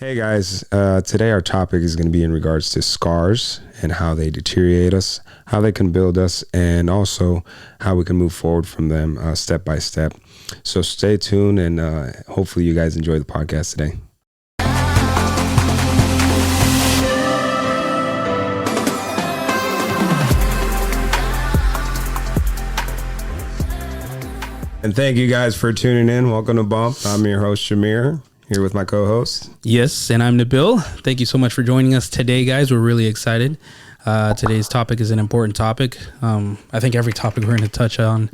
Hey guys, today our topic is going to be in regards to scars and how they deteriorate us, how they can build us, and also how we can move forward from them step by step. So stay tuned and hopefully you guys enjoy the podcast today. And thank you guys for tuning in. Welcome to Bump. I'm your host, Shamir. Here with my co-host. Yes, and I'm Nabil. Thank you so much for joining us today, guys. We're really excited. Today's topic is an important topic. I think every topic we're going to touch on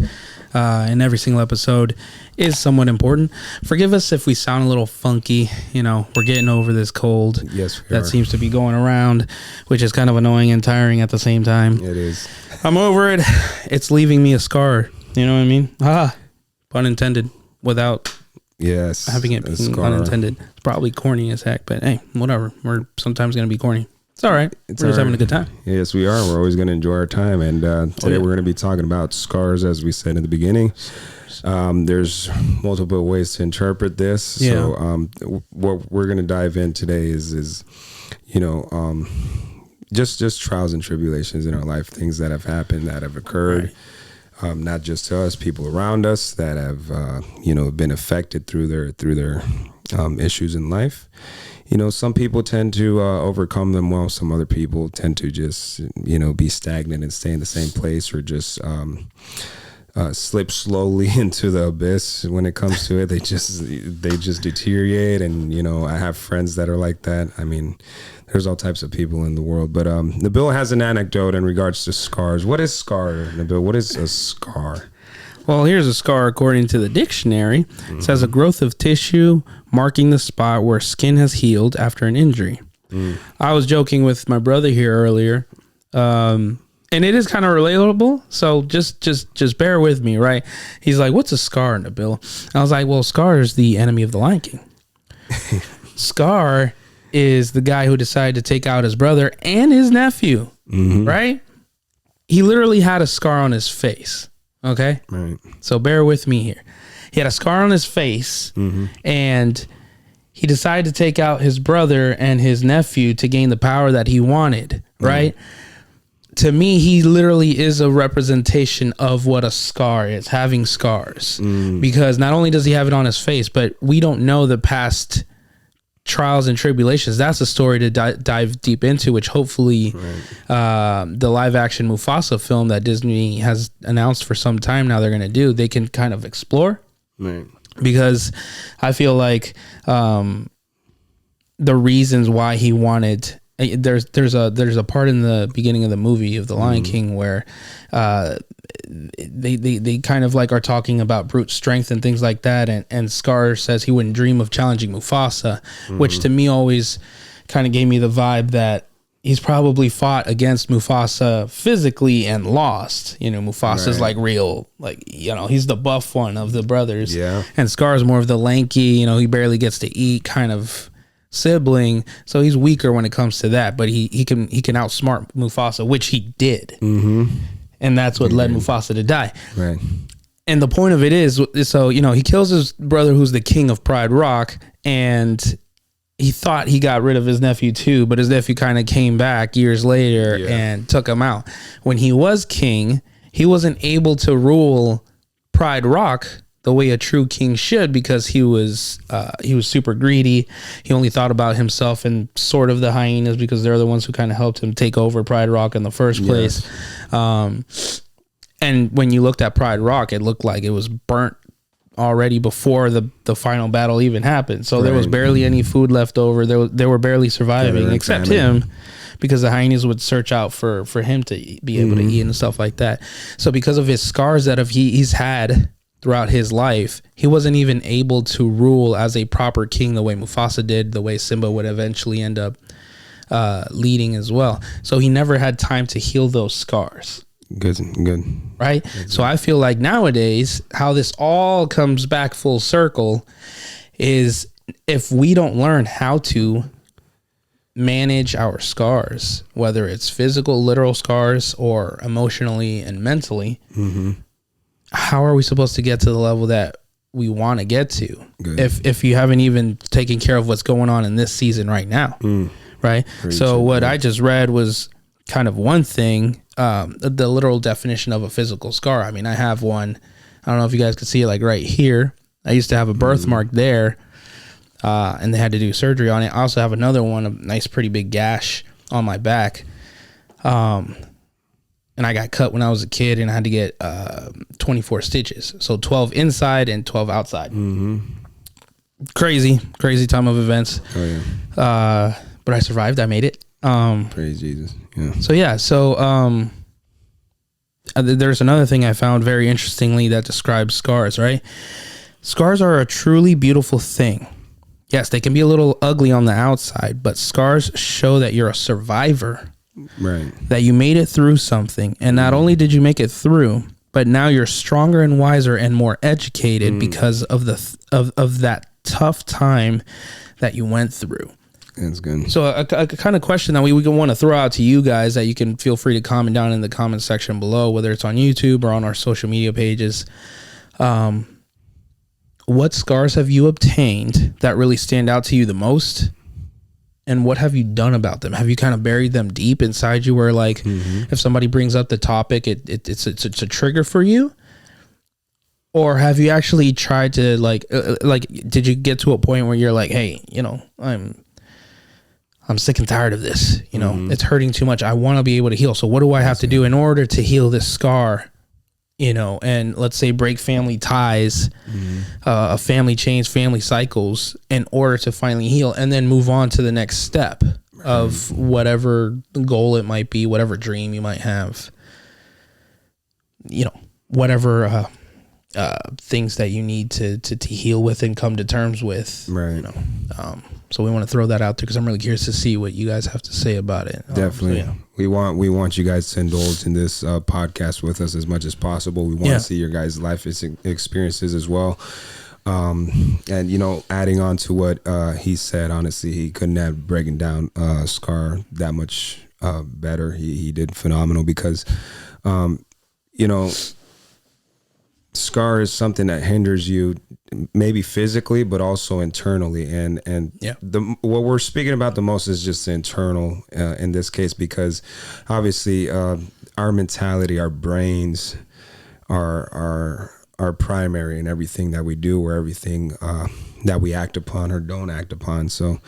in every single episode is somewhat important. Forgive us if we sound a little funky. You know, we're getting over this cold. Yes, that seems to be going around, which is kind of annoying and tiring at the same time. It is. I'm over it. It's leaving me a scar. You know what I mean? Pun intended. Without having it being unintended. It's probably corny as heck, but hey, whatever. We're sometimes going to be corny. It's all right. We're just having a good time. Yes, we are. We're always going to enjoy our time. And today we're going to be talking about scars, as we said in the beginning. There's multiple ways to interpret this. Yeah. So what we're going to dive in today is just trials and tribulations in our life, things that have happened, that have occurred. Right. Not just to us, people around us that have, been affected through their issues in life. You know, some people tend to overcome them well. Some other people tend to just, be stagnant and stay in the same place, or just slip slowly into the abyss. When it comes to it, they just deteriorate. And, I have friends that are like that. I mean, there's all types of people in the world, but Nabil has an anecdote in regards to scars. What is scar, Nabil? What is a scar? Well, here's a scar according to the dictionary. It says a growth of tissue marking the spot where skin has healed after an injury. I was joking with my brother here earlier, and it is kind of relatable. So just bear with me, right? He's like, "What's a scar, Nabil?" I was like, "Well, Scar is the enemy of the Lion King." Scar is the guy who decided to take out his brother and his nephew, right? He literally had a scar on his face, okay? Right. So bear with me here. He had a scar on his face, and he decided to take out his brother and his nephew to gain the power that he wanted, right? To me, he literally is a representation of what a scar is, having scars. Because not only does he have it on his face, but we don't know the past trials and tribulations. That's a story to dive deep into, which hopefully the live action Mufasa film that Disney has announced for some time now they're going to do, they can kind of explore. Right. Because I feel like the reasons why he wanted, there's a part in the beginning of the movie of The Lion King where they kind of like are talking about brute strength and things like that, and Scar says he wouldn't dream of challenging Mufasa, which to me always kind of gave me the vibe that he's probably fought against Mufasa physically and lost. Mufasa's like real, he's the buff one of the brothers, and Scar's more of the lanky, he barely gets to eat kind of sibling, so he's weaker when it comes to that, but he can outsmart Mufasa, which he did. And that's what led Mufasa to die. Right. And the point of it is, so, he kills his brother who's the king of Pride Rock, and he thought he got rid of his nephew too, but his nephew kind of came back years later and took him out. When he was king, he wasn't able to rule Pride Rock the way a true king should, because he was super greedy. He only thought about himself and sort of the hyenas, because they're the ones who kind of helped him take over Pride Rock in the first place. And when you looked at Pride Rock, it looked like it was burnt already before the final battle even happened. So there was barely any food left over. They were barely surviving, except him, because the hyenas would search out for him to be able to eat and stuff like that. So because of his scars that he's had throughout his life, he wasn't even able to rule as a proper king the way Mufasa did, the way Simba would eventually end up leading as well. So he never had time to heal those scars. Good. Right? So I feel like nowadays, how this all comes back full circle is if we don't learn how to manage our scars, whether it's physical, literal scars, or emotionally and mentally, how are we supposed to get to the level that we want to get to. Good. If you haven't even taken care of what's going on in this season right now, right? So what I just read was kind of one thing, the literal definition of a physical scar. I mean, I have one. I don't know if you guys can see it, like right here. I used to have a birthmark there, and they had to do surgery on it. I also have another one, a nice, pretty big gash on my back. And I got cut when I was a kid, and I had to get 24 stitches. So 12 inside and 12 outside. Crazy time of events. Oh, yeah. But I survived. I made it. Praise Jesus. Yeah. So there's another thing I found very interestingly that describes scars, right? Scars are a truly beautiful thing. Yes, they can be a little ugly on the outside, but scars show that you're a survivor. Right. That you made it through something. And not only did you make it through, but now you're stronger and wiser and more educated because of of that tough time that you went through. That's good. So a kind of question that we want to throw out to you guys that you can feel free to comment down in the comment section below, whether it's on YouTube or on our social media pages. What scars have you obtained that really stand out to you the most? And what have you done about them? Have you kind of buried them deep inside you where, like, if somebody brings up the topic, it's a trigger for you? Or have you actually tried to, like, did you get to a point where you're like, hey, you know, I'm sick and tired of this. You know, it's hurting too much. I want to be able to heal. So what do I have to do in order to heal this scar? You know, and let's say break family ties, family chains, family cycles in order to finally heal and then move on to the next step of whatever goal it might be, whatever dream you might have, you know, whatever things that you need to heal with and come to terms with. Right. You know, so we want to throw that out there because I'm really curious to see what you guys have to say about it. Definitely. So, yeah. We want you guys to indulge in this podcast with us as much as possible. We want to see your guys' life experiences as well. And, you know, adding on to what he said, honestly, he couldn't have broken down Scar that much better. He did phenomenal because, you know, Scar is something that hinders you maybe physically, but also internally. And what we're speaking about the most is just the internal in this case, because obviously our mentality, our brains are primary in everything that we do or everything that we act upon or don't act upon. So,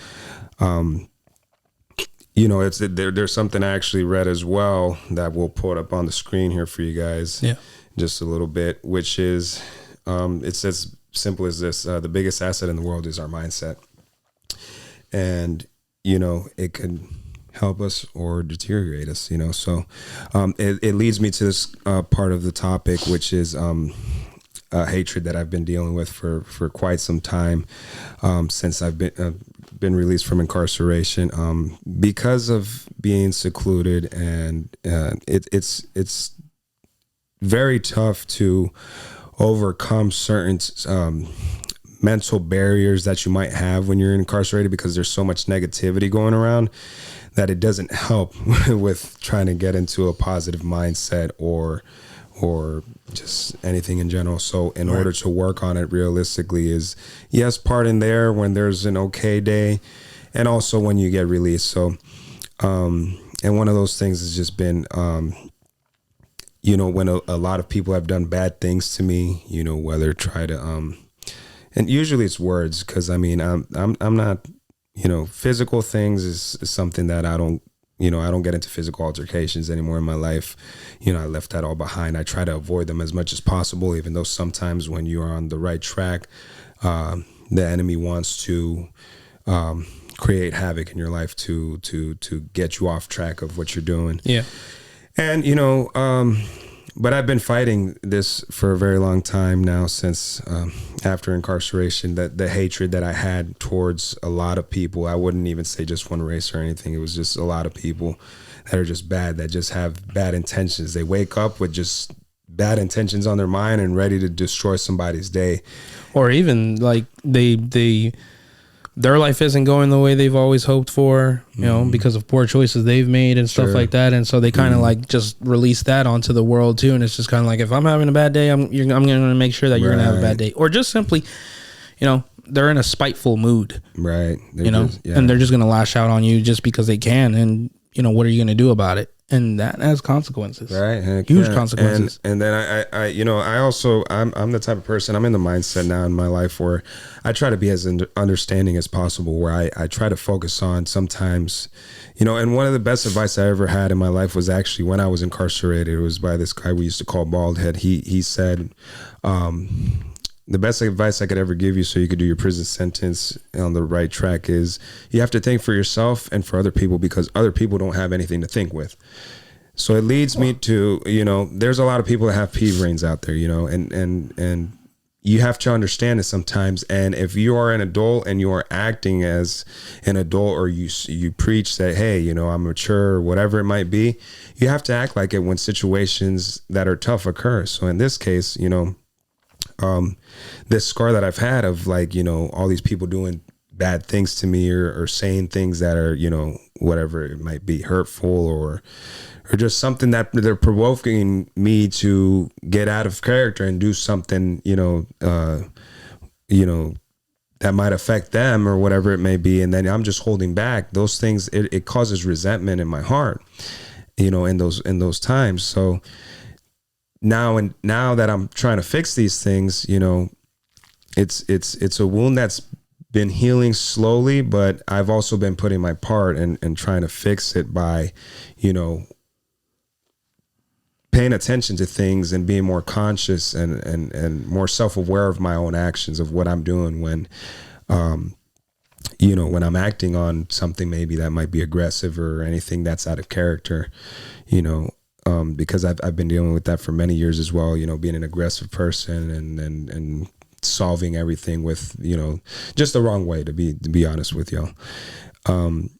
you know, there's something I actually read as well that we'll put up on the screen here for you guys. Yeah. Just a little bit, which is, it's as simple as this. The biggest asset in the world is our mindset. And, you know, it could help us or deteriorate us, you know. So it leads me to this part of the topic, which is hatred that I've been dealing with for quite some time since I've been released from incarceration because of being secluded. And it's very tough to overcome certain mental barriers that you might have when you're incarcerated because there's so much negativity going around that it doesn't help with trying to get into a positive mindset or just anything in general. So in order to work on it realistically is, yes, part in there when there's an okay day and also when you get released. So and one of those things has just been you know, when a lot of people have done bad things to me, you know, whether try to, and usually it's words, because I mean, I'm not, you know, physical things is something that I don't get into physical altercations anymore in my life. You know, I left that all behind. I try to avoid them as much as possible, even though sometimes when you are on the right track, the enemy wants to create havoc in your life to get you off track of what you're doing. Yeah. And, you know, but I've been fighting this for a very long time now since after incarceration, that the hatred that I had towards a lot of people, I wouldn't even say just one race or anything. It was just a lot of people that are just bad, that just have bad intentions. They wake up with just bad intentions on their mind and ready to destroy somebody's day. Or even like they their life isn't going the way they've always hoped for, you know, because of poor choices they've made and stuff like that. And so they kind of like just release that onto the world too. And it's just kind of like, if I'm having a bad day, I'm going to make sure that you're going to have a bad day, or just simply, you know, they're in a spiteful mood, right? They're you know, just, and they're just going to lash out on you just because they can. And, you know, what are you going to do about it? And that has consequences, right? Heck, huge consequences. And then I, you know, I also, I'm the type of person, I'm in the mindset now in my life where I try to be as understanding as possible, where I try to focus on sometimes, you know, and one of the best advice I ever had in my life was actually when I was incarcerated. It was by this guy we used to call Baldhead. He said, the best advice I could ever give you so you could do your prison sentence on the right track is you have to think for yourself and for other people, because other people don't have anything to think with. So it leads me to, you know, there's a lot of people that have pea brains out there, you know, and you have to understand it sometimes. And if you are an adult and you are acting as an adult, or you preach that, hey, you know, I'm mature or whatever it might be, you have to act like it when situations that are tough occur. So in this case, you know, this scar that I've had of, like, you know, all these people doing bad things to me, or saying things that are, you know, whatever it might be, hurtful, or just something that they're provoking me to get out of character and do something, you know, that might affect them or whatever it may be. And then I'm just holding back those things. It causes resentment in my heart, you know, in those times. So now that I'm trying to fix these things, you know, it's a wound that's been healing slowly, but I've also been putting my part and trying to fix it by, you know, paying attention to things and being more conscious and more self-aware of my own actions, of what I'm doing when, you know, when I'm acting on something maybe that might be aggressive or anything that's out of character, you know, because I've been dealing with that for many years as well, you know, being an aggressive person and solving everything with, you know, just the wrong way, to be honest with y'all. And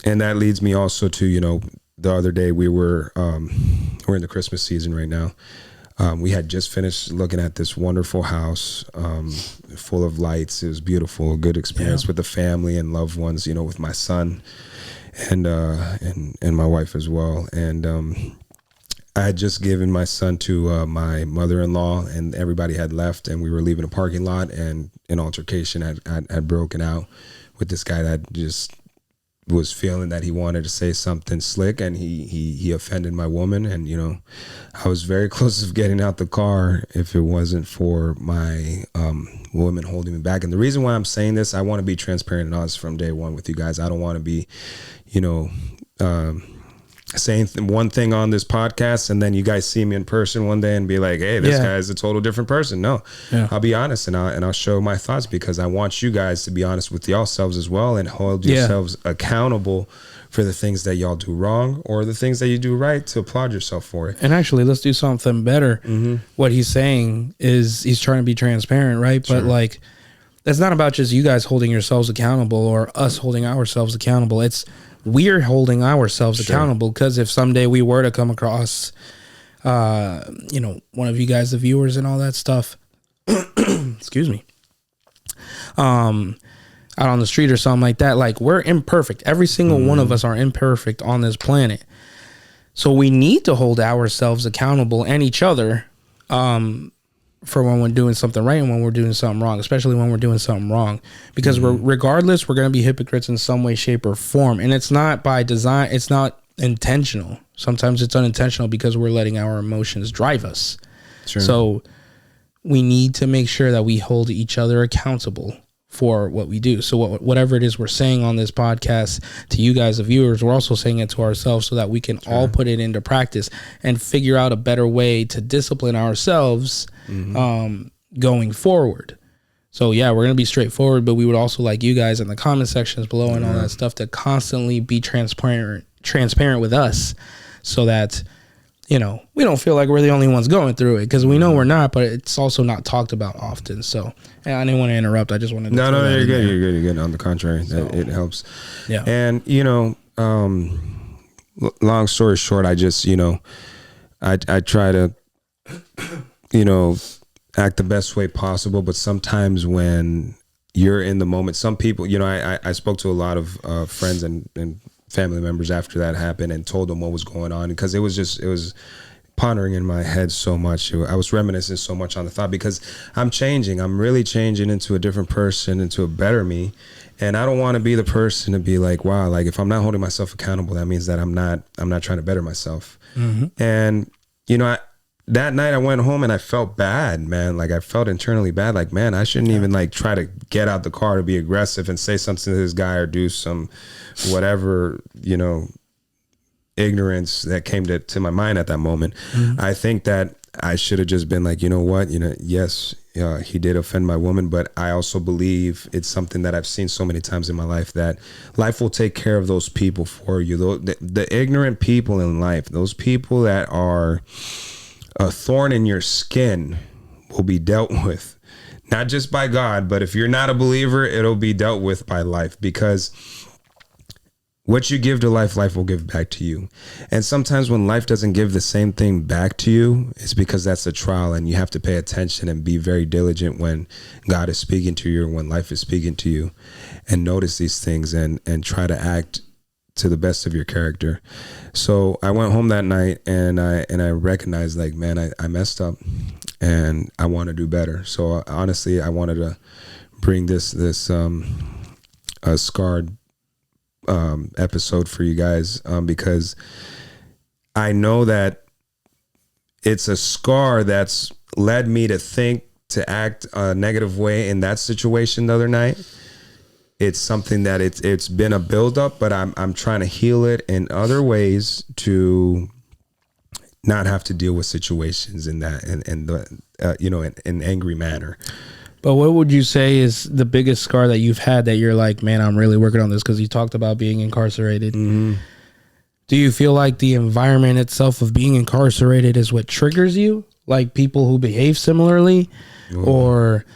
that leads me also to, you know, the other day we're in the Christmas season right now. We had just finished looking at this wonderful house, full of lights. It was beautiful, a good experience with the family and loved ones, you know, with my son and my wife as well. And I had just given my son to my mother-in-law, and everybody had left, and we were leaving a parking lot, and an altercation had broken out with this guy that just was feeling that he wanted to say something slick, and he offended my woman. And, you know, I was very close to getting out the car if it wasn't for my woman holding me back. And the reason why I'm saying this, I want to be transparent and honest from day one with you guys. I don't want to be, you know, saying one thing on this podcast and then you guys see me in person one day and be like, hey, this guy is a total different person. No, I'll be honest, and I'll show my thoughts, because I want you guys to be honest with yourselves as well, and hold yourselves accountable for the things that y'all do wrong or the things that you do right, to applaud yourself for it. And actually, let's do something better. What he's saying is he's trying to be transparent, right? But like, it's not about just you guys holding yourselves accountable or us holding ourselves accountable. It's we're holding ourselves accountable, because if someday we were to come across, you know, one of you guys, the viewers and all that stuff, excuse me, out on the street or something like that, like, we're imperfect. Every single one of us are imperfect on this planet. So we need to hold ourselves accountable and each other, for when we're doing something right and when we're doing something wrong, especially when we're doing something wrong, because regardless, we're going to be hypocrites in some way, shape, or form. And it's not by design. It's not intentional. Sometimes it's unintentional, because we're letting our emotions drive us. So we need to make sure that we hold each other accountable for what we do. So whatever it is we're saying on this podcast to you guys, the viewers, we're also saying it to ourselves, so that we can all put it into practice and figure out a better way to discipline ourselves going forward. So yeah, we're going to be straightforward, but we would also like you guys in the comment sections below and all that stuff to constantly be transparent with us, so that, you know, we don't feel like we're the only ones going through it, because we know we're not, but it's also not talked about often. So I didn't want to interrupt. I just wanted to. No, you're good. You're good. On the contrary, so, it helps. Yeah. And, you know, long story short, I just, you know, I try to, you know, act the best way possible, but sometimes when you're in the moment. Some people, you know, I spoke to a lot of friends and family members after that happened and told them what was going on, because it was pondering in my head so much. I was reminiscing so much on the thought, because I'm changing. I'm really changing into a different person, into a better me. And I don't want to be the person to be like, wow, like if I'm not holding myself accountable, that means that I'm not trying to better myself. Mm-hmm. And, you know, that night I went home and I felt bad, man. Like I felt internally bad. Like, man, I shouldn't even like try to get out the car to be aggressive and say something to this guy or do some whatever, you know, ignorance that came to my mind at that moment. Mm-hmm. I think that I should have just been like, you know what, you know, yes, he did offend my woman, but I also believe it's something that I've seen so many times in my life, that life will take care of those people for you. The ignorant people in life, those people that are a thorn in your skin, will be dealt with, not just by God, but if you're not a believer, it'll be dealt with by life, because what you give to life, life will give back to you. And sometimes when life doesn't give the same thing back to you, it's because that's a trial, and you have to pay attention and be very diligent when God is speaking to you or when life is speaking to you, and notice these things and try to act to the best of your character. So I went home that night and I recognized, like, man, I messed up and I want to do better. So honestly, I wanted to bring this scarred episode for you guys, because I know that it's a scar that's led me to think, to act a negative way in that situation the other night. It's something that it's been a buildup, but I'm trying to heal it in other ways to not have to deal with situations in that and the you know, in angry manner. But what would you say is the biggest scar that you've had that you're like, man, I'm really working on this? Because you talked about being incarcerated. Mm-hmm. Do you feel like the environment itself of being incarcerated is what triggers you? Like people who behave similarly? Ooh. Or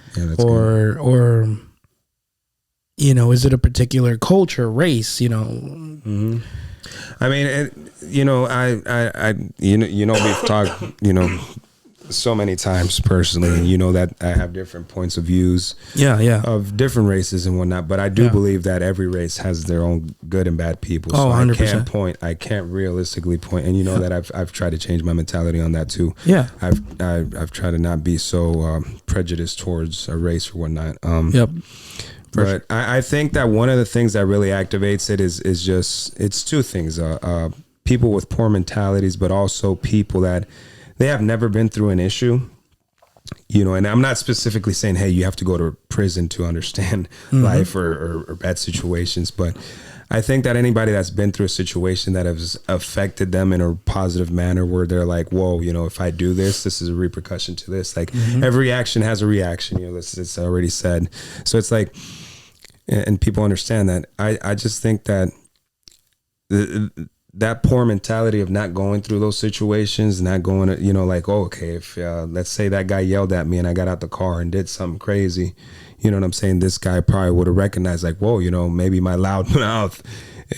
you know, is it a particular culture, race, you know? Mm-hmm. I mean, you know, I you know, we've talked, you know, so many times personally, and you know that I have different points of views, of different races and whatnot. But I do believe that every race has their own good and bad people. So 100%. I can't realistically point, and you know that I've tried to change my mentality on that too. Yeah, I've tried to not be so prejudiced towards a race or whatnot. But I think that one of the things that really activates it is just, it's two things: people with poor mentalities, but also people that they have never been through an issue, you know. And I'm not specifically saying, hey, you have to go to prison to understand life or bad situations, but I think that anybody that's been through a situation that has affected them in a positive manner, where they're like, whoa, you know, if I do this, this is a repercussion to this. Like every action has a reaction, you know, it's already said. So it's like, and people understand that. I just think that that poor mentality of not going through those situations, not going to, you know, like, oh, okay, if let's say that guy yelled at me and I got out the car and did something crazy, you know what I'm saying? This guy probably would have recognized, like, whoa, you know, maybe my loud mouth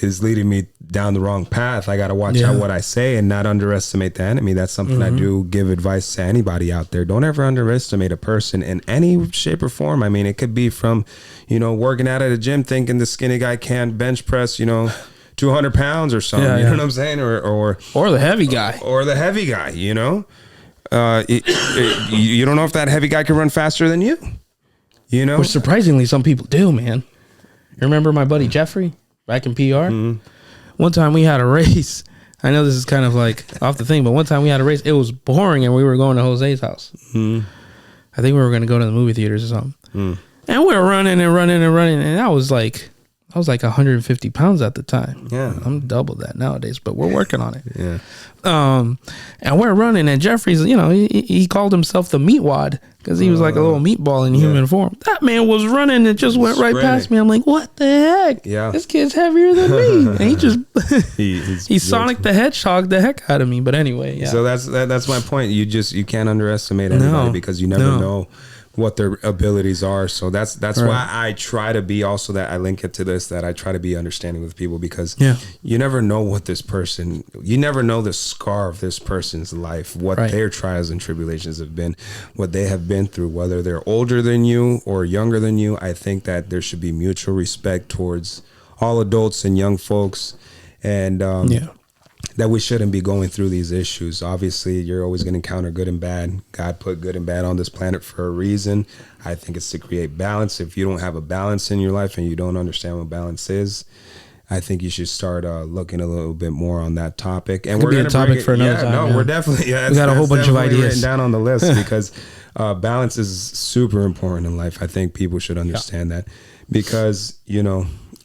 is leading me down the wrong path. I got to watch out what I say and not underestimate the enemy. That's something I do give advice to anybody out there. Don't ever underestimate a person in any shape or form. I mean, it could be from, you know, working out at a gym thinking the skinny guy can't bench press, you know, 200 pounds or something, you know what I'm saying? Or the heavy guy. Or the heavy guy, you know? You don't know if that heavy guy can run faster than you, you know? Which surprisingly, some people do, man. You remember my buddy Jeffrey back in PR? Mm-hmm. One time we had a race. I know this is kind of like off the thing, but one time we had a race. It was boring, and we were going to Jose's house. Mm-hmm. I think we were going to go to the movie theaters or something. Mm. And we were running, and I was like 150 pounds at the time. Yeah. I'm double that nowadays, but we're working on it. Yeah. And we're running, and Jeffrey's, you know, he called himself the meatwad because he was like a little meatball in human form. That man was running and just went right past me. I'm like, what the heck? Yeah. This kid's heavier than me. And he just, he Sonic the Hedgehog the heck out of me. But anyway, yeah. So that's my point. You can't underestimate anybody because you never know what their abilities are. So that's Right. why I try to be also, that I link it to this, that I try to be understanding with people, because Yeah. you never know what this person, you never know the scar of this person's life, what Right. their trials and tribulations have been, what they have been through, whether they're older than you or younger than you. I think that there should be mutual respect towards all adults and young folks, and Yeah. that we shouldn't be going through these issues. Obviously, you're always going to encounter good and bad. God put good and bad on this planet for a reason. I think it's to create balance. If you don't have a balance in your life and you don't understand what balance is, I think you should start looking a little bit more on that topic. And we're be a going to topic for another time. No, yeah. we're definitely. Yeah, We got a whole bunch of definitely ideas written down on the list, because balance is super important in life. I think people should understand that, because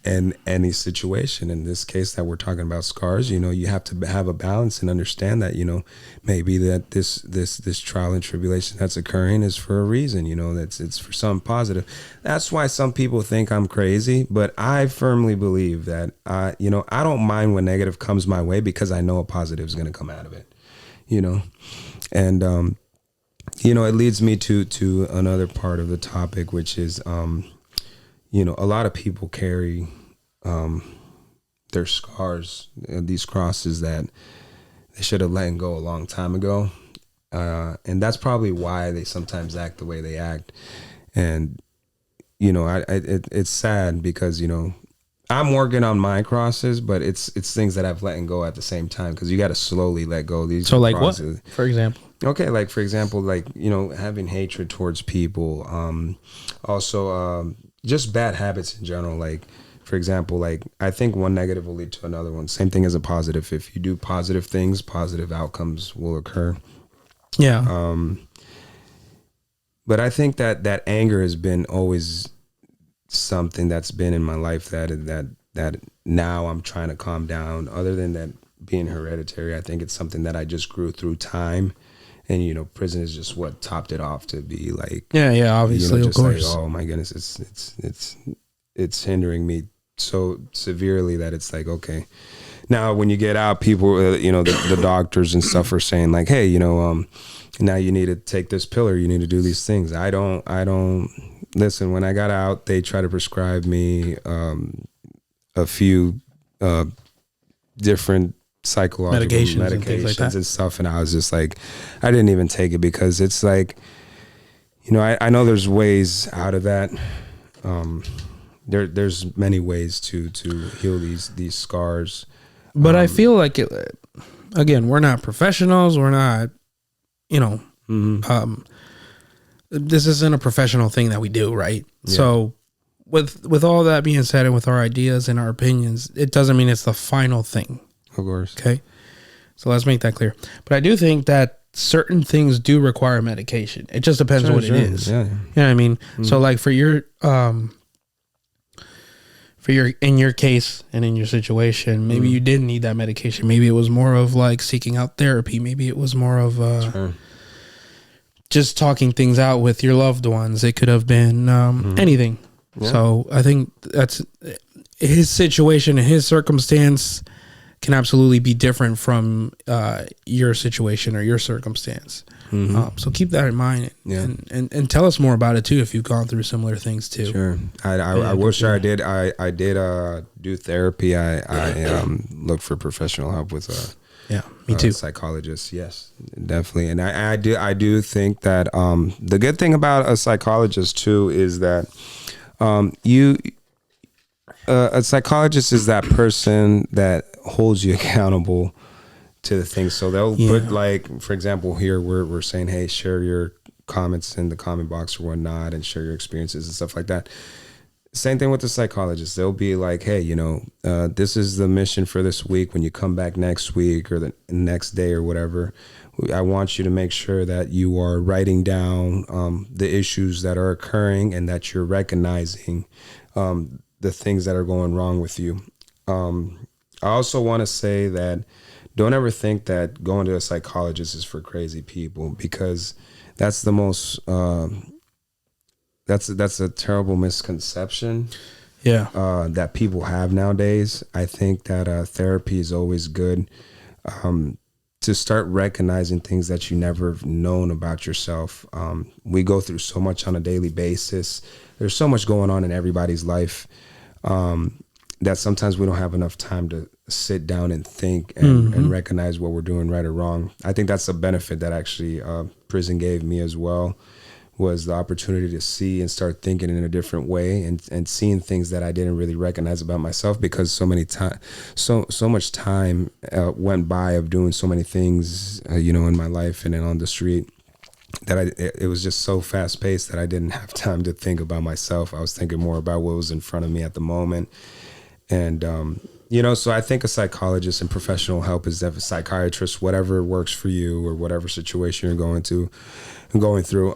in any situation, in this case that we're talking about, scars, you have to have a balance and understand that, maybe that this trial and tribulation that's occurring is for a reason, that's it's for something positive. That's why some people think I'm crazy, but I firmly believe that I don't mind when negative comes my way, because I know a positive is going to come out of it, and it leads me to another part of the topic, which is a lot of people carry their scars, these crosses that they should have let go a long time ago. And that's probably why they sometimes act the way they act. And, it's sad, because, I'm working on my crosses, but it's things that I've let go at the same time, because you got to slowly let go of these. So like crosses. what, for example? Okay, like for example, like having hatred towards people, also just bad habits in general. Like for example, like I think one negative will lead to another one. Same thing as a positive. If you do positive things, positive outcomes will occur. Yeah. But I think that anger has been always something that's been in my life that now I'm trying to calm down. Other than that being hereditary, I think it's something that I just grew through time. And prison is just what topped it off to be like. Yeah, obviously, just of course. like, oh my goodness, it's hindering me so severely that it's like, okay. Now when you get out, people, the doctors and stuff are saying like, hey, now you need to take this pill, or you need to do these things. I don't listen. When I got out, they try to prescribe me a few different psychological medications and stuff, and I was just like, I didn't even take it, because it's like, I know there's ways out of that. There's many ways to heal these scars, but I feel like again, we're not professionals, we're not this isn't a professional thing that we do, right? Yeah. So with all that being said, and with our ideas and our opinions, it doesn't mean it's the final thing. Of course. Okay. So let's make that clear. But I do think that certain things do require medication. It just depends what it is. Yeah. You know what I mean? Mm-hmm. So like for your in your case and in your situation, maybe you didn't need that medication. Maybe it was more of like seeking out therapy. Maybe it was more of just talking things out with your loved ones. It could have been anything. Yeah. So I think that's his situation and his circumstance can absolutely be different from your situation or your circumstance. Mm-hmm. So keep that in mind, and tell us more about it too if you've gone through similar things too. Sure, I will share. I did do therapy. I looked for professional help with me too. Psychologist. Yes, definitely. And I do think that the good thing about a psychologist too is that a psychologist is that person that holds you accountable to the things. So they'll put, like, for example, here we're saying, hey, share your comments in the comment box or whatnot, and share your experiences and stuff like that. Same thing with the psychologist. They'll be like, hey, this is the mission for this week. When you come back next week or the next day or whatever, I want you to make sure that you are writing down the issues that are occurring, and that you're recognizing the things that are going wrong with you. I also want to say that don't ever think that going to a psychologist is for crazy people, because that's the most that's a terrible misconception that people have nowadays. I think that therapy is always good to start recognizing things that you never have known about yourself. We go through so much on a daily basis. There's so much going on in everybody's life that sometimes we don't have enough time to sit down and think and recognize what we're doing right or wrong. I think that's a benefit that actually prison gave me as well, was the opportunity to see and start thinking in a different way and seeing things that I didn't really recognize about myself, because so much time went by of doing so many things, in my life and then on the street, that it was just so fast paced that I didn't have time to think about myself. I was thinking more about what was in front of me at the moment. And, so I think a psychologist and professional help is a psychiatrist, whatever works for you or whatever situation you're going through.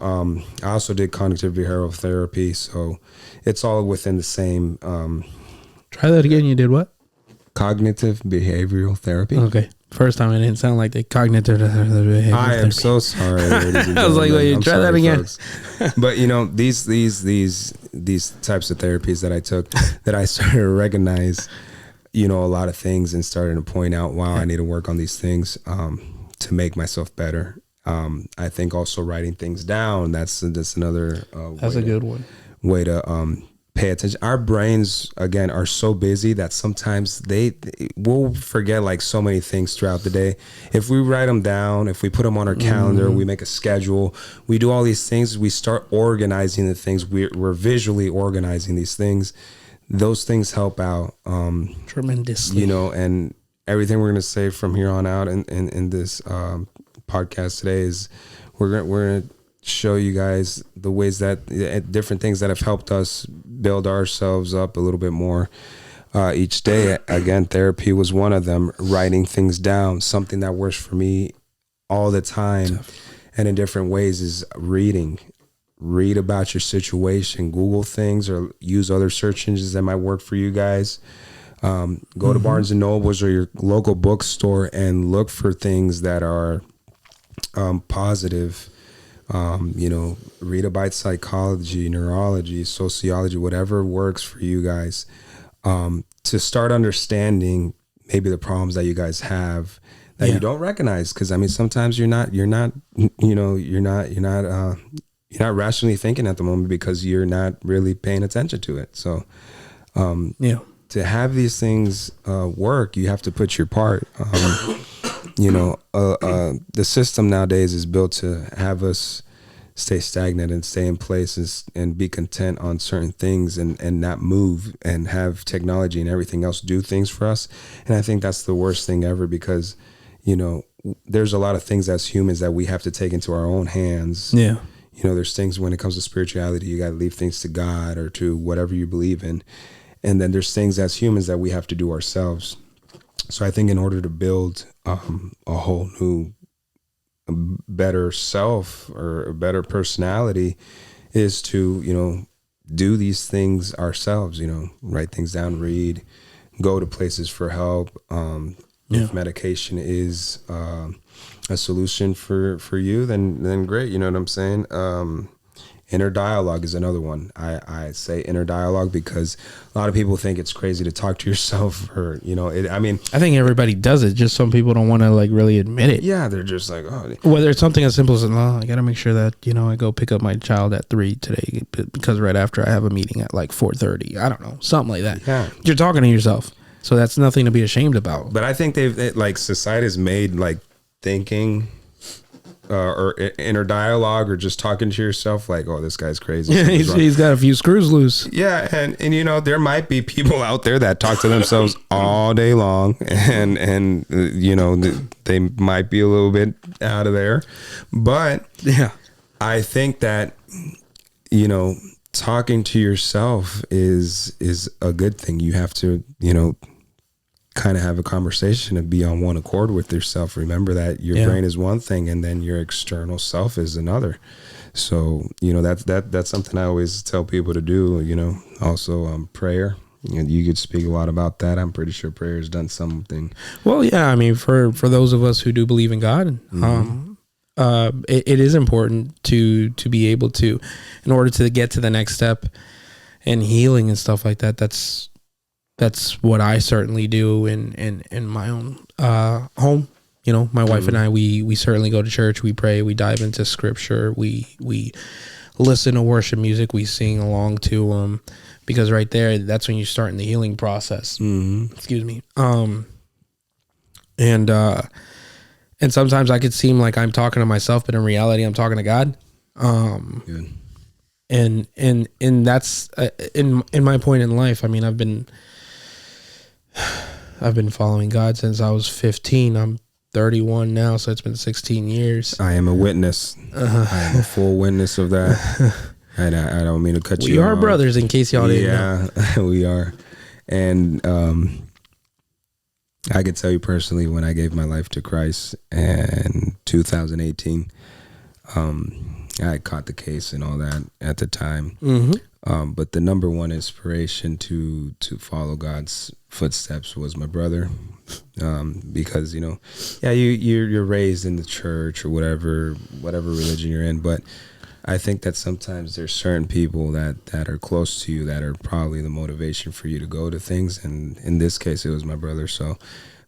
I also did cognitive behavioral therapy, so it's all within the same. Try that again. You did what? Cognitive behavioral therapy. Okay. First time it didn't sound like the cognitive behavioral I am therapy. So sorry, ladies and I was like, wait, try that again. But these types of therapies that I took, that I started to recognize, a lot of things, and started to point out, wow, I need to work on these things to make myself better. I think also writing things down, that's another that's a good one way to pay attention. Our brains, again, are so busy that sometimes we'll forget like so many things throughout the day. If we write them down, if we put them on our calendar, we make a schedule, we do all these things, we start organizing the things, we're visually organizing these things. Those things help out tremendously, and everything we're going to say from here on out in this podcast today is we're going to show you guys the ways that different things that have helped us build ourselves up a little bit more each day. Again, therapy was one of them. Writing things down, something that works for me all the time and in different ways, is reading. Read about your situation, Google things, or use other search engines that might work for you guys. Go to Barnes and Nobles or your local bookstore and look for things that are positive. Read about psychology, neurology, sociology, whatever works for you guys, to start understanding maybe the problems that you guys have that you don't recognize. Because sometimes you're not rationally thinking at the moment because you're not really paying attention to it. So, to have these things work, you have to put your part. The system nowadays is built to have us stay stagnant and stay in place and be content on certain things and not move, and have technology and everything else do things for us. And I think that's the worst thing ever, because, there's a lot of things as humans that we have to take into our own hands. Yeah. There's things when it comes to spirituality, you got to leave things to God or to whatever you believe in. And then there's things as humans that we have to do ourselves. So I think in order to build a whole new, better self or a better personality is to, do these things ourselves, write things down, read, go to places for help. If medication is a solution for you, then great. You know what I'm saying? Inner dialogue is another one. I say inner dialogue because a lot of people think it's crazy to talk to yourself, or I think everybody does it. Just some people don't want to like really admit it. Yeah, they're just like, oh. Whether it's something as simple as, I got to make sure that I go pick up my child at 3 today because right after I have a meeting at like 4:30. I don't know, something like that. Yeah, you're talking to yourself, so that's nothing to be ashamed about. But I think society's made like thinking. Or inner dialogue, or just talking to yourself like, oh, this guy's crazy. Yeah, he's got a few screws loose. Yeah, and there might be people out there that talk to themselves all day long, and they might be a little bit out of there. But yeah, I think that talking to yourself is a good thing. You have to kind of have a conversation and be on one accord with yourself. Remember that your brain is one thing and then your external self is another. So, that's something I always tell people to do, also prayer. You could speak a lot about that. I'm pretty sure prayer has done something. Well, yeah, for those of us who do believe in God, it is important to be able to, in order to get to the next step and healing and stuff like that. That's what I certainly do in my own home. You know, my wife and I, we certainly go to church. We pray. We dive into scripture. We listen to worship music. We sing along to because right there, that's when you start in the healing process. Excuse me. And sometimes I could seem like I'm talking to myself, but in reality, I'm talking to God. Good. And that's in my point in life. I mean, I've been following God since I was 15. I'm 31 now, so it's been 16 years. I am a witness. I am a full witness of that. And I don't mean to cut you off. We are brothers, in case y'all didn't know. Yeah, we are. And I could tell you personally, when I gave my life to Christ in 2018, I caught the case and all that at the time. But the number one inspiration to follow God's footsteps was my brother. Because, you know, yeah, you're raised in the church or whatever religion you're in, but I think that sometimes there's certain people that are close to you that are probably the motivation for you to go to things. And in this case, it was my brother. So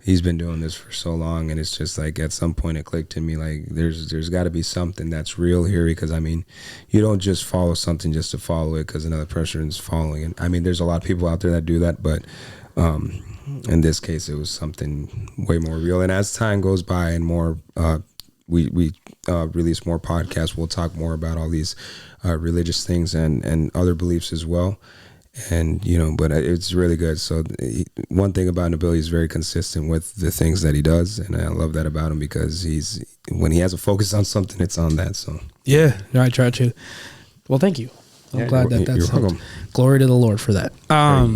he's been doing this for so long, and it's just like at some point it clicked in me, like there's got to be something that's real here, because I mean, you don't just follow something just to follow it because another person is following it. I mean, there's a lot of people out there that do that, but in this case, it was something way more real. And as time goes by and more, we release more podcasts, we'll talk more about all these religious things and other beliefs as well. And, you know, but it's really good. So one thing about Nabil, he's very consistent with the things that he does. And I love that about him, because when he has a focus on something, it's on that. So yeah, I try to. Well, thank you. I'm glad that's you're welcome. Glory to the Lord for that.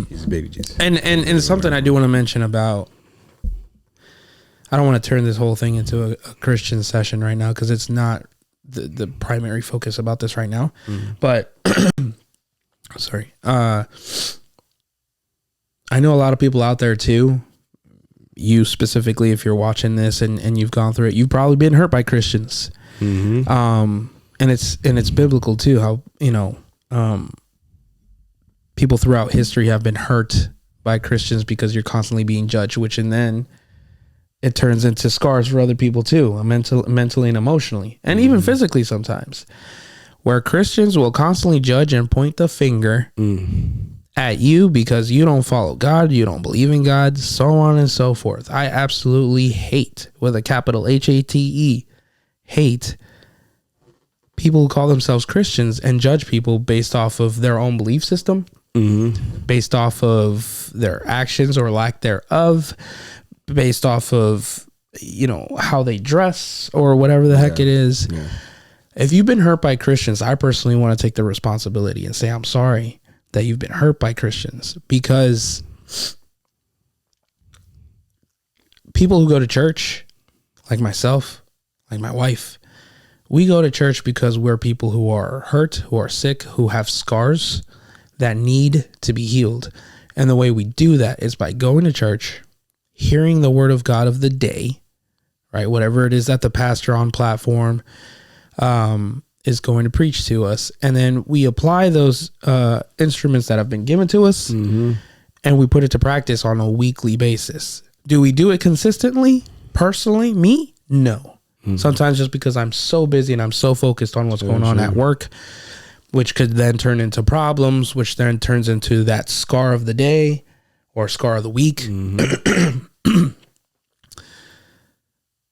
He's a baby Jesus. And something I do want to mention about, I don't want to turn this whole thing into a Christian session right now, because it's not the primary focus about this right now. But sorry. I know a lot of people out there too. You specifically, if you're watching this and you've gone through it, you've probably been hurt by Christians. And it's biblical too, how, you know, people throughout history have been hurt by Christians because you're constantly being judged, which, and then it turns into scars for other people too, mentally and emotionally, and even physically sometimes, where Christians will constantly judge and point the finger at you because you don't follow God, you don't believe in God, so on and so forth. I absolutely hate, with a capital HATE, hate people who call themselves Christians and judge people based off of their own belief system, based off of their actions or lack thereof, based off of, you know, how they dress or whatever the heck it is. Yeah. If you've been hurt by Christians, I personally want to take the responsibility and say, I'm sorry that you've been hurt by Christians, because people who go to church, like myself, like my wife, we go to church because we're people who are hurt, who are sick, who have scars that need to be healed. And the way we do that is by going to church, hearing the word of God of the day, right? Whatever it is that the pastor on platform is going to preach to us. And then we apply those instruments that have been given to us, and we put it to practice on a weekly basis. Do we do it consistently? Personally, me? No. Sometimes just because I'm so busy and I'm so focused on what's going on at work, which could then turn into problems, which then turns into that scar of the day or scar of the week,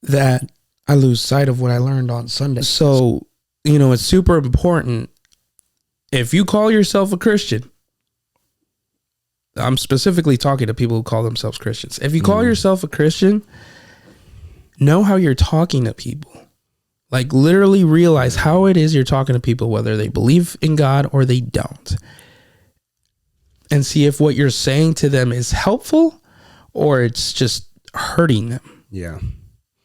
that I lose sight of what I learned on Sunday. So, you know, it's super important. If you call yourself a Christian, I'm specifically talking to people who call themselves Christians. If you call yourself a Christian, know how you're talking to people. Like, literally realize how it is you're talking to people, whether they believe in God or they don't. And see if what you're saying to them is helpful or it's just hurting them. Yeah.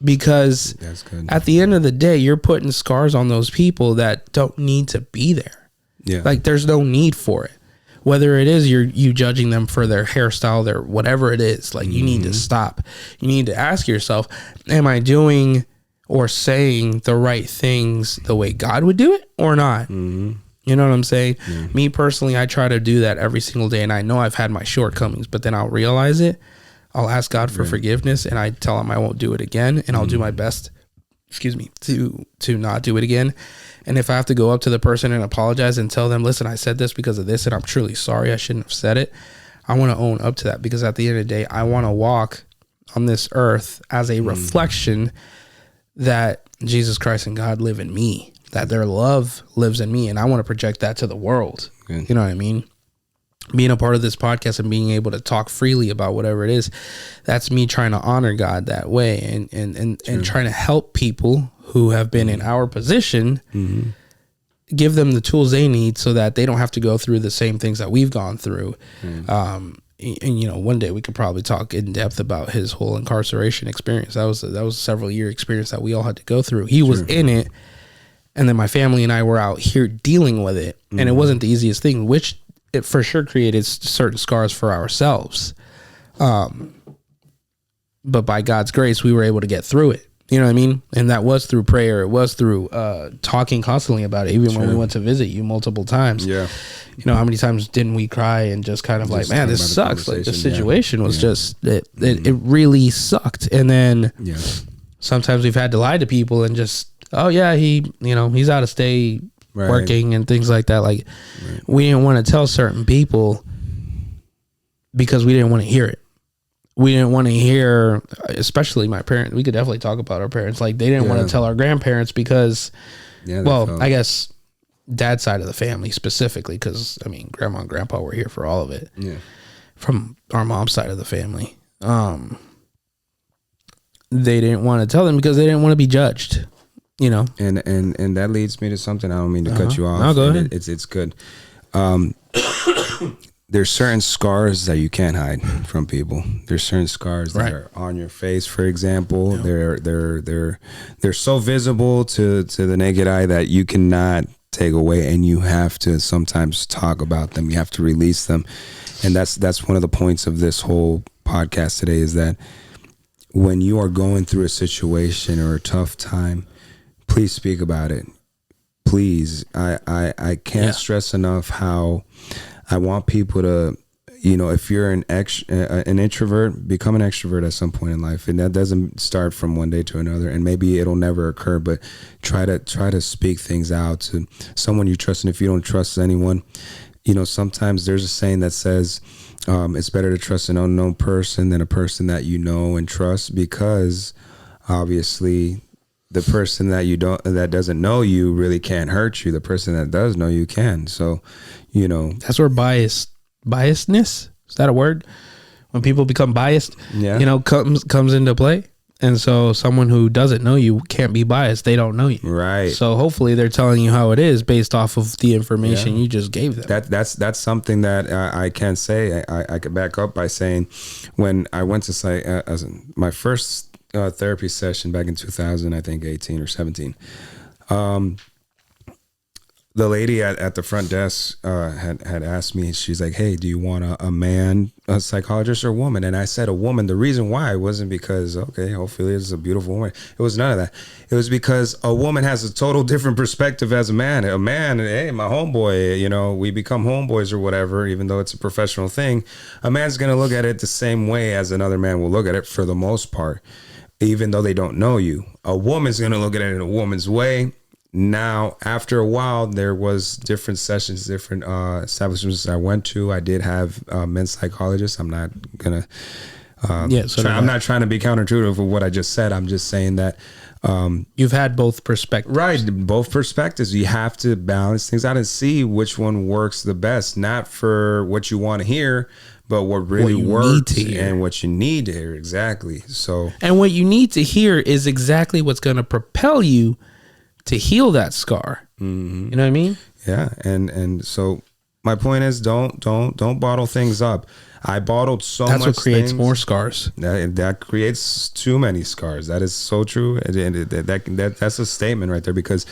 Because that's good. At the end of the day, you're putting scars on those people that don't need to be there. Yeah. Like, there's no need for it. Whether it is you judging them for their hairstyle, their whatever it is, like, you need to stop. You need to ask yourself, am I doing or saying the right things the way God would do it or not? You know what I'm saying? Me personally, I try to do that every single day, and I know I've had my shortcomings, but then I'll realize it. I'll ask God for forgiveness, and I tell him I won't do it again, and I'll do my best, to not do it again. And if I have to go up to the person and apologize and tell them, listen, I said this because of this, and I'm truly sorry, I shouldn't have said it, I want to own up to that, because at the end of the day, I want to walk on this earth as a reflection that Jesus Christ and God live in me, that their love lives in me, and I want to project that to the world. Good. You know what I mean? Being a part of this podcast and being able to talk freely about whatever it is, that's me trying to honor God that way, and trying to help people who have been in our position, give them the tools they need so that they don't have to go through the same things that we've gone through. And you know, one day we could probably talk in depth about his whole incarceration experience. That was a several year experience that we all had to go through. He was in it, and then my family and I were out here dealing with it, and it wasn't the easiest thing, which it for sure created certain scars for ourselves. But by God's grace, we were able to get through it. You know what I mean? And that was through prayer. It was through talking constantly about it. Even when we went to visit you multiple times. Yeah. You know, how many times didn't we cry and just kind of like, man, this sucks. Like the situation was just, it really sucked. And then sometimes we've had to lie to people and just, oh yeah, he's out of state working and things like that. Like we didn't want to tell certain people because we didn't want to hear it. We didn't want to hear, especially my parents. We could definitely talk about our parents. Like they didn't want to tell our grandparents because, I guess dad's side of the family specifically, because I mean, grandma and grandpa were here for all of it. Yeah. From our mom's side of the family, they didn't want to tell them because they didn't want to be judged. You know, and that leads me to something. I don't mean to cut you off. No, go ahead. It's good. There's certain scars that you can't hide from people. There's certain scars that are on your face, for example. Yep. They're so visible to the naked eye that you cannot take away, and you have to sometimes talk about them. You have to release them, and that's one of the points of this whole podcast today, is that when you are going through a situation or a tough time, please speak about it. Please, I can't stress enough how I want people to, you know, if you're an introvert, become an extrovert at some point in life, and that doesn't start from one day to another, and maybe it'll never occur. But try to speak things out to someone you trust, and if you don't trust anyone, you know, sometimes there's a saying that says it's better to trust an unknown person than a person that you know and trust, because obviously the person that doesn't know you really can't hurt you. The person that does know you can. So, you know, that's where biasness, is that a word? When people become biased, you know, comes into play. And so someone who doesn't know you can't be biased. They don't know you. Right. So hopefully they're telling you how it is based off of the information you just gave them. That's something that I can say. I could back up by saying, when I went to my first therapy session back in 2000, I think 18 or 17. The lady at the front desk had asked me, she's like, hey, do you want a man, a psychologist, or a woman? And I said a woman. The reason why wasn't because, okay, hopefully it's a beautiful woman. It was none of that. It was because a woman has a total different perspective as a man. A man, hey, my homeboy, you know, we become homeboys or whatever, even though it's a professional thing. A man's going to look at it the same way as another man will look at it for the most part, even though they don't know you. A woman's going to look at it in a woman's way. Now, after a while, there was different sessions, different establishments I went to. I did have men's psychologists. I'm not gonna. I'm not trying to be counterintuitive with what I just said. I'm just saying that you've had both perspectives. Right, both perspectives. You have to balance things out and see which one works the best. Not for what you want to hear, but what really works and what you need to hear. Exactly. So, and what you need to hear is exactly what's going to propel you to heal that scar. Mm-hmm. You know what I mean? Yeah. And so my point is, don't bottle things up. I bottled so much. That's what creates more scars. That creates too many scars. That is so true. And that's a statement right there, because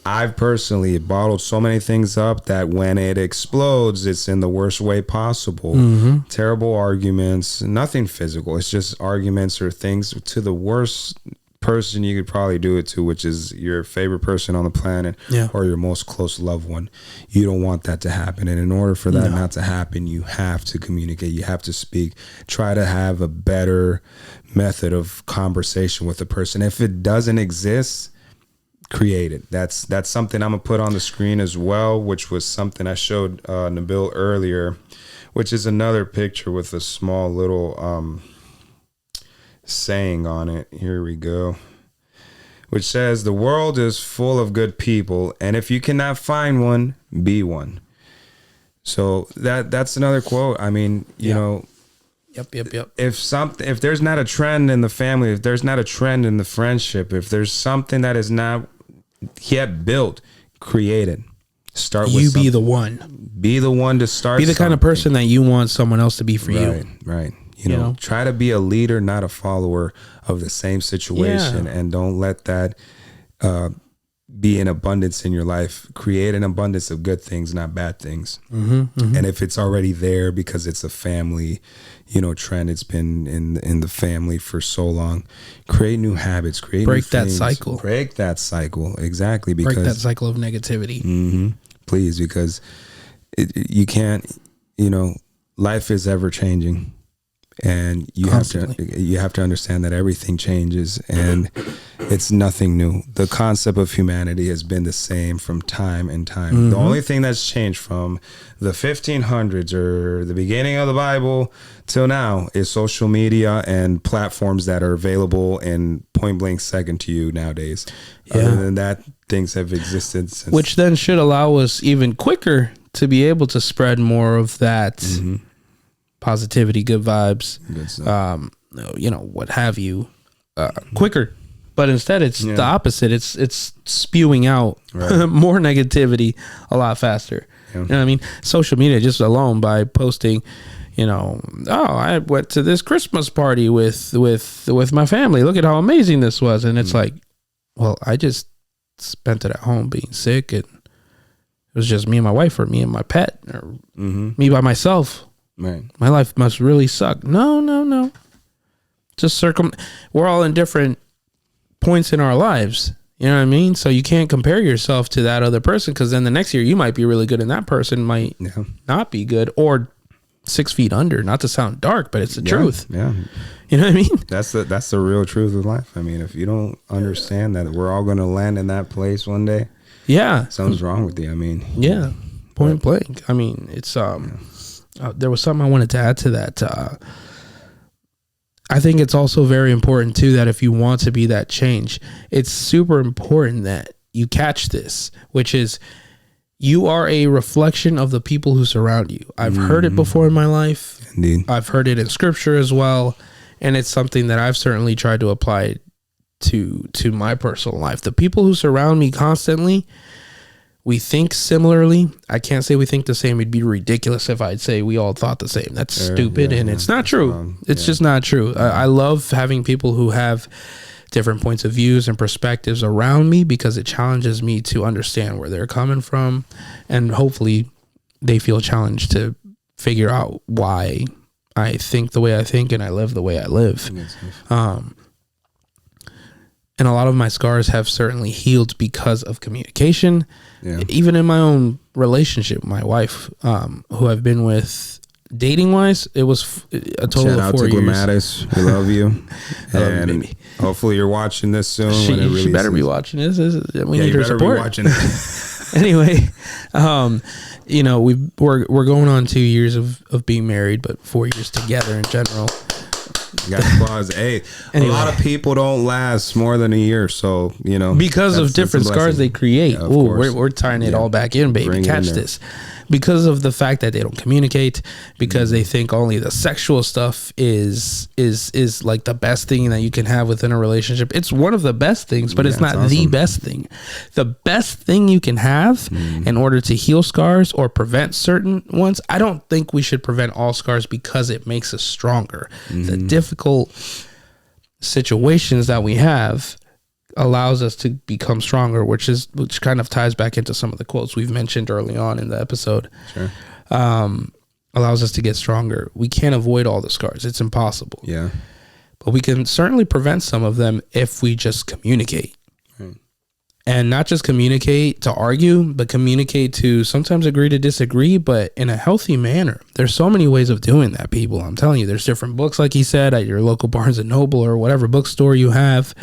I've personally bottled so many things up that when it explodes, it's in the worst way possible. Mm-hmm. Terrible arguments, nothing physical. It's just arguments or things to the worst person you could probably do it to, which is your favorite person on the planet, or your most close loved one. You don't want that to happen. And in order for that not to happen, you have to communicate. You have to speak. Try to have a better method of conversation with the person. If it doesn't exist, create it. That's something I'm gonna put on the screen as well, which was something I showed Nabil earlier, which is another picture with a small little saying on it. Here we go, which says, the world is full of good people, and if you cannot find one, be one. So that's another quote. I mean, you know, Yep. If there's not a trend in the family, if there's not a trend in the friendship, if there's something that is not yet built, create it. Start with you. Something. Be the one. Be the one to start. Be the kind of person that you want someone else to be for you. Right. You know, try to be a leader, not a follower of the same situation, and don't let that be an abundance in your life. Create an abundance of good things, not bad things. And if it's already there because it's a family, you know, trend, it's been in the family for so long, create new habits, break that cycle. Break that cycle. Exactly. Because break that cycle of negativity. Please, because you can't, you know, life is ever changing. And you have to understand that everything changes, and it's nothing new. The concept of humanity has been the same from time and time. The only thing that's changed from the 1500s or the beginning of the Bible till now is social media and platforms that are available in point blank second to you nowadays. Other than that, things have existed since. Which then should allow us even quicker to be able to spread more of that positivity, good vibes, you know, what have you, quicker. But instead, it's the opposite. It's spewing out more negativity a lot faster. You know what I mean? Social media just alone, by posting, you know, oh, I went to this Christmas party with my family. Look at how amazing this was. And it's like, well, I just spent it at home being sick, and it was just me and my wife, or me and my pet, or me by myself. Right. My life must really suck. No. Just we're all in different points in our lives. You know what I mean? So you can't compare yourself to that other person, because then the next year you might be really good and that person might not be good, or 6 feet under. Not to sound dark, but it's the truth. Yeah. You know what I mean? That's the real truth of life. I mean, if you don't understand that we're all going to land in that place one day, something's wrong with you. I mean, point blank. I mean, it's there was something I wanted to add to that. I think it's also very important too that if you want to be that change, it's super important that you catch this, which is you are a reflection of the people who surround you. I've heard it before in my life. Indeed. I've heard it in scripture as well, and it's something that I've certainly tried to apply to my personal life. The people who surround me constantly, we think similarly. I can't say we think the same. It'd be ridiculous if I'd say we all thought the same. That's stupid, and it's not true. It's just not true. I love having people who have different points of views and perspectives around me, because it challenges me to understand where they're coming from, and hopefully they feel challenged to figure out why I think the way I think and I live the way I live. And a lot of my scars have certainly healed because of communication. Even in my own relationship, my wife, who I've been with dating wise, it was a total Shout of 4 years. Shout out to Glamatis. We love you. And hopefully you're watching this soon. She better be watching this. We need her support. Be watching this. Anyway, you know, we're going on 2 years of being married, but 4 years together in general. You got the clause. Hey, anyway. A lot of people don't last more than a year, so you know, because of different scars they create. We're tying it all back in, baby. Catch this. Because of the fact that they don't communicate, because they think only the sexual stuff is like the best thing that you can have within a relationship. It's one of the best things, but it's not the best thing. The best thing you can have in order to heal scars or prevent certain ones. I don't think we should prevent all scars because it makes us stronger. The difficult situations that we have allows us to become stronger, which kind of ties back into some of the quotes we've mentioned early on in the episode. Sure. Allows us to get stronger. We can't avoid all the scars. It's impossible. Yeah. But but we can certainly prevent some of them if we just communicate. Right. And not just communicate to argue, but communicate to sometimes agree to disagree, but in a healthy manner. There's so many ways of doing that, people. I'm telling you, there's different books, like he said, at your local Barnes & Noble or whatever bookstore you have,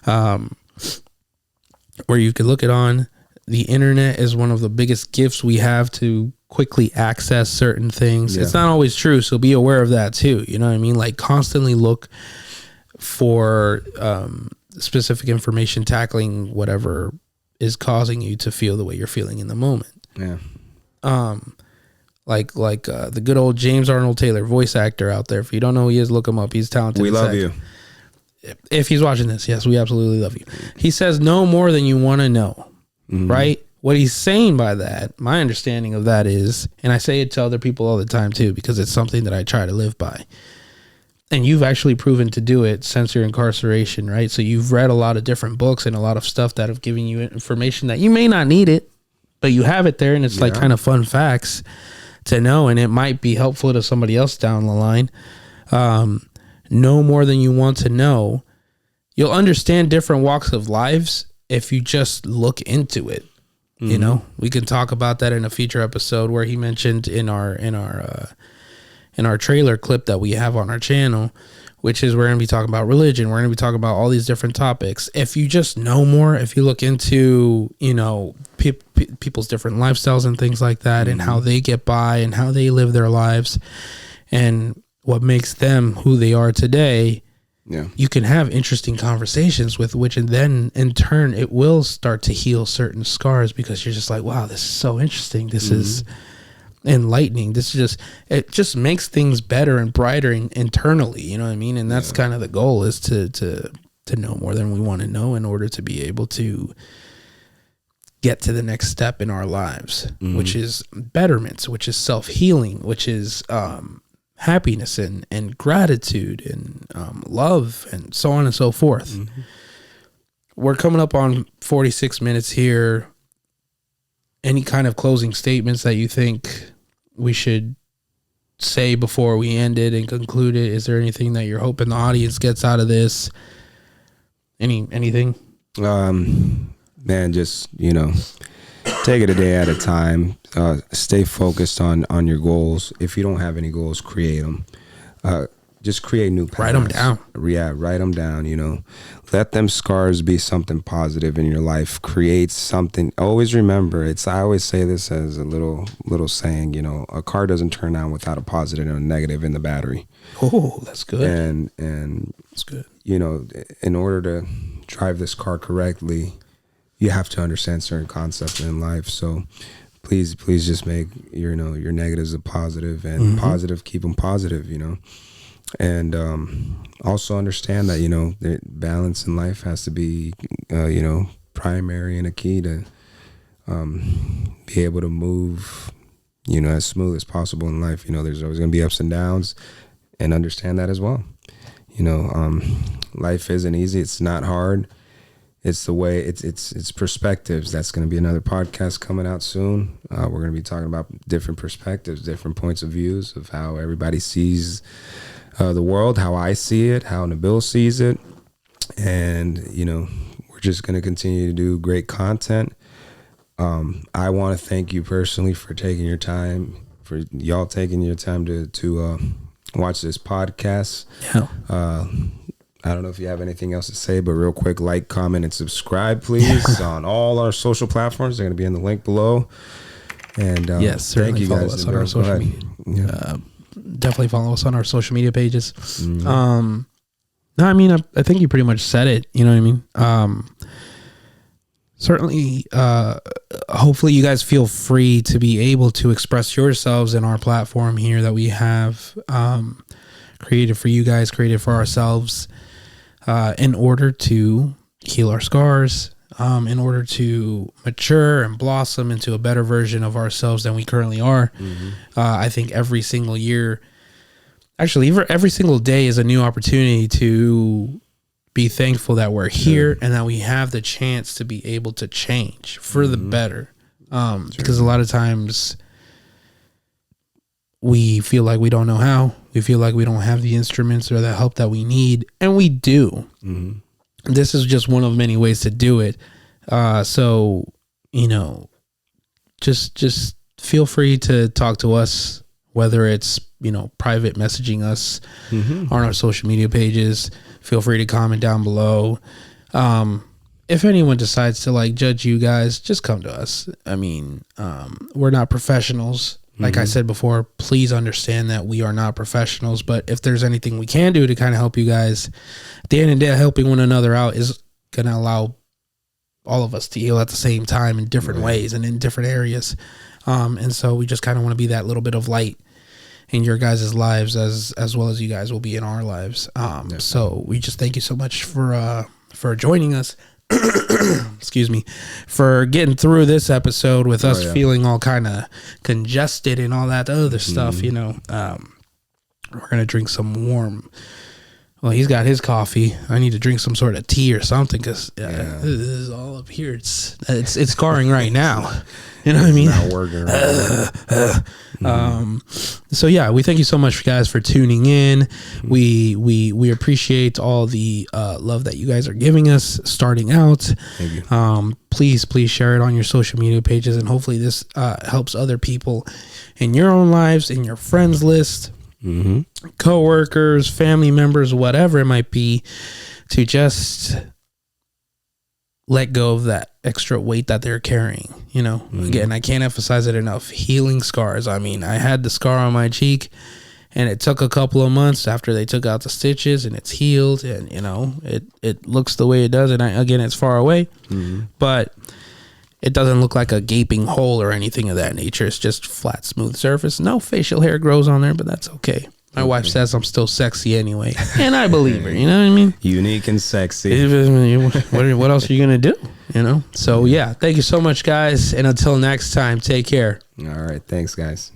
where you can look it on. The internet is one of the biggest gifts we have to quickly access certain things. Yeah. It's not always true, so be aware of that too. You know what I mean? Like, constantly look for specific information tackling whatever is causing you to feel the way you're feeling in the moment. Yeah. Like the good old James Arnold Taylor, voice actor out there. If you don't know who he is, look him up. He's talented. We love you. If he's watching this, yes, we absolutely love you. He says no more than you want to know. Mm-hmm. Right? What he's saying by that, my understanding of that is, and I say it to other people all the time too, because it's something that I try to live by. And you've actually proven to do it since your incarceration, right? So you've read a lot of different books and a lot of stuff that have given you information that you may not need it, but you have it there, and it's like kind of fun facts to know, and it might be helpful to somebody else down the line. Know more than you want to know. You'll understand different walks of lives if you just look into it. Mm-hmm. You know, we can talk about that in a future episode, where he mentioned in our trailer clip that we have on our channel, which is we're going to be talking about religion. We're going to be talking about all these different topics. If you just know more, if you look into, you know, people's different lifestyles and things like that, and how they get by and how they live their lives and what makes them who they are today, you can have interesting conversations with which, and then in turn, it will start to heal certain scars, because you're just like, wow, this is so interesting. This is enlightening. This is it just makes things better and brighter internally. You know what I mean? And that's kind of the goal, is to know more than we want to know in order to be able to get to the next step in our lives, which is betterment, which is self-healing, which is happiness and gratitude and love and so on and so forth. We're coming up on 46 minutes here. Any kind of closing statements that you think we should say before we end it and conclude it? Is there anything that you're hoping the audience gets out of this? Anything? Man, just, you know, take it a day at a time. Stay focused on your goals. If you don't have any goals, create them. Just create new paths. Write them down. Yeah, write them down, you know. Let them scars be something positive in your life. Create something. Always remember, I always say this as a little saying, you know, a car doesn't turn on without a positive and a negative in the battery. Oh, that's good. And that's good. You know, in order to drive this car correctly, you have to understand certain concepts in life. So please just make your negatives a positive, and positive, keep them positive, you know. And also understand that, you know, the balance in life has to be, you know, primary and a key to be able to move, you know, as smooth as possible in life. You know, there's always going to be ups and downs, and understand that as well. You know, life isn't easy. It's not hard. It's the way it's perspectives. That's going to be another podcast coming out soon. We're going to be talking about different perspectives, different points of views of how everybody sees the world, how I see it, how Nabil sees it. And, you know, we're just going to continue to do great content. I want to thank you personally for taking your time, for y'all taking your time to watch this podcast. Yeah. I don't know if you have anything else to say, but real quick, like, comment, and subscribe, please, on all our social platforms. They're going to be in the link below. And yes, thank you guys. Us on our social media. Yeah. Definitely follow us on our social media pages. No, I mean, I think you pretty much said it. You know what I mean? Certainly, hopefully you guys feel free to be able to express yourselves in our platform here that we have created for you guys, created for ourselves, in order to heal our scars, in order to mature and blossom into a better version of ourselves than we currently are. I think every single year, actually every single day, is a new opportunity to be thankful that we're here and that we have the chance to be able to change for the better. Because a lot of times we feel like we don't know how, We feel like we don't have the instruments or the help that we need, and we do. This is just one of many ways to do it. So, you know, just feel free to talk to us, whether it's, you know, private messaging us on our social media pages. Feel free to comment down below. If anyone decides to like judge you guys, just come to us. I mean, we're not professionals. Like I said before, please understand that we are not professionals. But if there's anything we can do to kind of help you guys, at the end of the day, helping one another out is going to allow all of us to heal at the same time in different ways and in different areas. And so we just kind of want to be that little bit of light in your guys' lives as well as you guys will be in our lives. So we just thank you so much for joining us. Excuse me, for getting through this episode with us feeling all kind of congested and all that other stuff. You know, we're gonna drink some warm. Well, he's got his coffee. I need to drink some sort of tea or something because this is all up here. It's scarring right now. You know what I mean? Not working right So yeah, we thank you so much, guys, for tuning in. We appreciate all the love that you guys are giving us starting out. Thank you. Please share it on your social media pages, and hopefully this helps other people in your own lives, in your friends list, co-workers, family members, whatever it might be, to just let go of that extra weight that they're carrying. You know, again, I can't emphasize it enough. Healing scars. I mean, I had the scar on my cheek, and it took a couple of months after they took out the stitches, and it's healed, and you know, it looks the way it does. And again, it's far away, but it doesn't look like a gaping hole or anything of that nature. It's just flat, smooth surface. No facial hair grows on there, but that's okay. My wife says I'm still sexy anyway, and I believe her. You know what I mean? Unique and sexy. What else are you gonna do? You know. So yeah, thank you so much, guys, and until next time, take care. All right, thanks, guys.